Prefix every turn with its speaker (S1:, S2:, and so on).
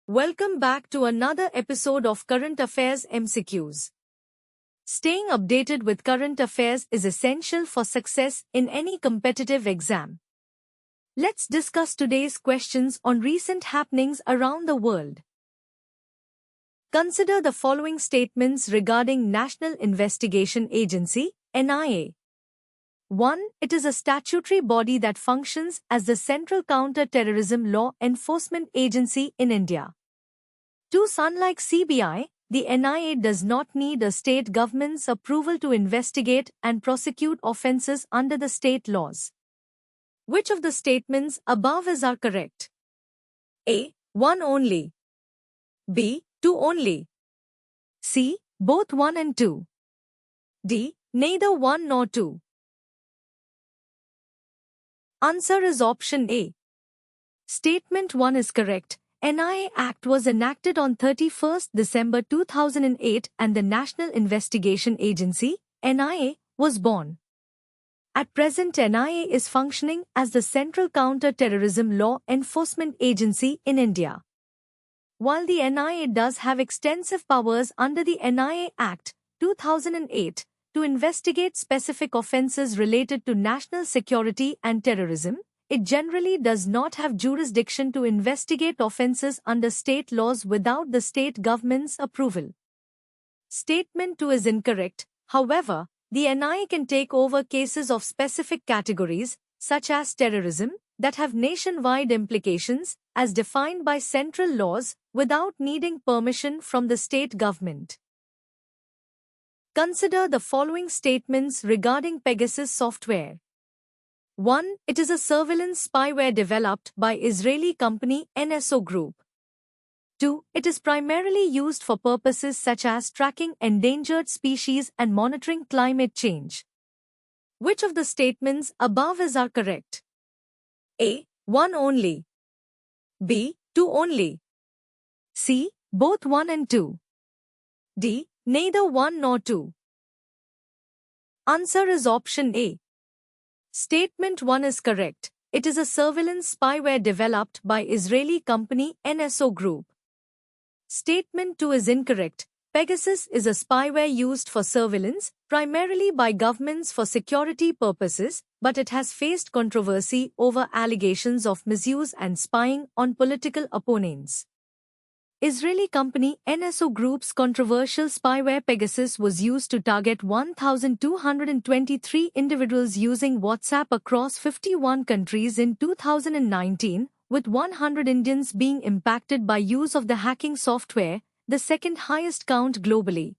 S1: Welcome back to another episode of Current Affairs MCQs. Staying updated with current affairs is essential for success in any competitive exam. Let's discuss today's questions on recent happenings around the world. Consider the following statements regarding National Investigation Agency, NIA. 1. It is a statutory body that functions as the central counter-terrorism law enforcement agency in India. 2. Unlike CBI, the NIA does not need a state government's approval to investigate and prosecute offences under the state laws. Which of the statements above are correct? A. 1 only. B. 2 only. C. Both 1 and 2. D. Neither 1 nor 2. Answer is option A. Statement 1 is correct. NIA Act was enacted on 31st December 2008 and the National Investigation Agency, NIA, was born. At present, NIA is functioning as the central counter-terrorism law enforcement agency in India. While the NIA does have extensive powers under the NIA Act, 2008, to investigate specific offences related to national security and terrorism, it generally does not have jurisdiction to investigate offences under state laws without the state government's approval. Statement 2 is incorrect. However, the NIA can take over cases of specific categories, such as terrorism, that have nationwide implications, as defined by central laws, without needing permission from the state government. Consider the following statements regarding Pegasus software. 1. It is a surveillance spyware developed by Israeli company NSO Group. 2. It is primarily used for purposes such as tracking endangered species and monitoring climate change. Which of the statements above are correct? A. 1 only. B. 2 only. C. Both 1 and 2. D. Neither 1 nor 2. Answer is option A. Statement 1 is correct. It is a surveillance spyware developed by Israeli company NSO Group. Statement 2 is incorrect. Pegasus is a spyware used for surveillance, primarily by governments for security purposes, but it has faced controversy over allegations of misuse and spying on political opponents. Israeli company NSO Group's controversial spyware Pegasus was used to target 1,223 individuals using WhatsApp across 51 countries in 2019, with 100 Indians being impacted by use of the hacking software, the second highest count globally.